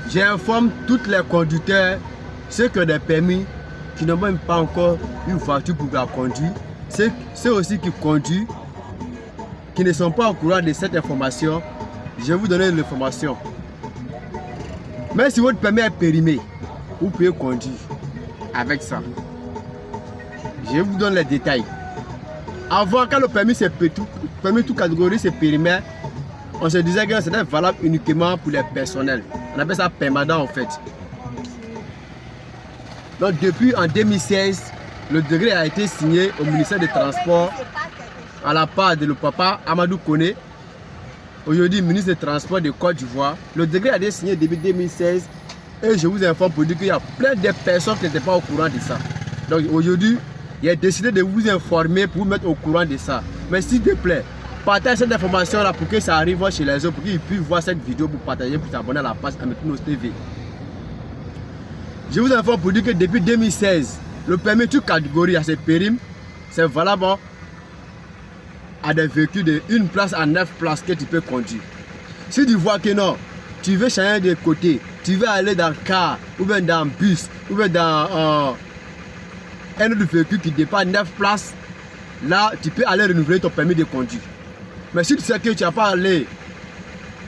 j'informe tous les conducteurs, ceux qui ont des permis, qui n'ont même pas encore une voiture pour la conduire, ceux aussi qui conduisent, qui ne sont pas au courant de cette information. Je vais vous donner l'information. Même si votre permis est périmé, vous pouvez conduire avec ça. Je vous donne les détails. Avant, quand le permis toute catégorie c'est périmé, on se disait que c'était valable uniquement pour les personnels. On appelle ça permanent en fait. Donc depuis en 2016, le décret a été signé au ministère des Transports à la part de le papa Amadou Koné, aujourd'hui ministre des Transports de Côte d'Ivoire. Le décret a été signé depuis 2016 et je vous informe pour dire qu'il y a plein de personnes qui n'étaient pas au courant de ça. Donc aujourd'hui, il a décidé de vous informer pour vous mettre au courant de ça. Mais s'il te plaît, partagez cette information là pour que ça arrive chez les autres, pour qu'ils puissent voir cette vidéo, pour partager, pour s'abonner à la page Ametunos TV. Je vous informe pour dire que depuis 2016, le permis toute catégorie à ce périm, c'est valable à des véhicules de 1 place à 9 places que tu peux conduire. Si tu vois que non, tu veux changer de côté, tu veux aller dans le car, ou bien dans le bus, ou bien dans un autre véhicule qui dépasse 9 places, là tu peux aller renouveler ton permis de conduire. Mais si tu sais que tu n'as pas allé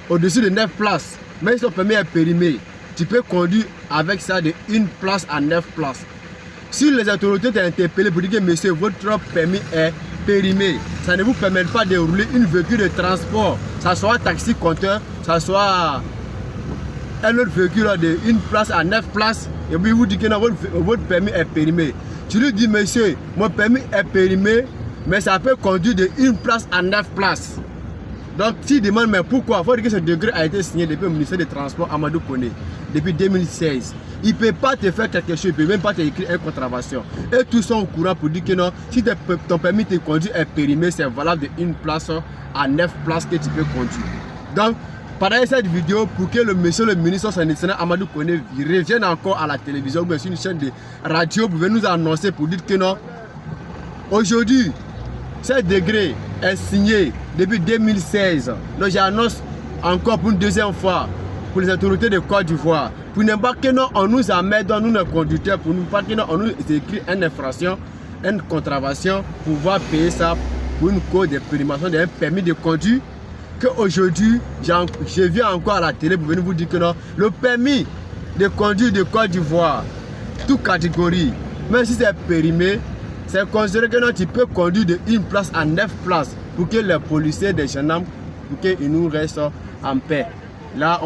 au-dessus de 9 places, même si ton permis est périmé, tu peux conduire avec ça de 1 place à 9 places. Si les autorités t'ont interpellé pour dire que monsieur, votre permis est périmé, ça ne vous permet pas de rouler une véhicule de transport, ça soit taxi compteur, ça soit un autre véhicule de 1 place à 9 places, et puis vous dites que non, votre permis est périmé. Tu lui dis monsieur, mon permis est périmé, mais ça peut conduire de 1 place à 9 places. Donc s'il demande mais pourquoi, il faut dire que ce décret a été signé depuis le ministère des Transports Amadou Koné, depuis 2016. Il ne peut pas te faire quelque chose, il ne peut même pas t'écrire une contravention. Et tous sont au courant pour dire que non, si ton permis de conduire est périmé, c'est valable de 1 place à 9 places que tu peux conduire. Donc, partagez cette vidéo pour que le monsieur le ministre national Amadou Koné revienne encore à la télévision ou bien sur une chaîne de radio pour venir nous annoncer pour dire que non, aujourd'hui, ce décret est signé depuis 2016. Donc j'annonce encore pour une deuxième fois pour les autorités de Côte d'Ivoire. Pour ne pas que non, on nous amène dans nous les conducteurs, pour ne pas que non, on nous écrit une infraction, une contravention, pour pouvoir payer ça pour une cause de périmation d'un permis de conduire. Qu'aujourd'hui, je viens encore à la télé pour venir vous dire que non, le permis de conduire de Côte d'Ivoire, toute catégorie, même si c'est périmé, c'est considéré que non, tu peux conduire de 1 place à 9 places pour que les policiers, les gendarmes, pour qu'ils nous restent en paix. Là,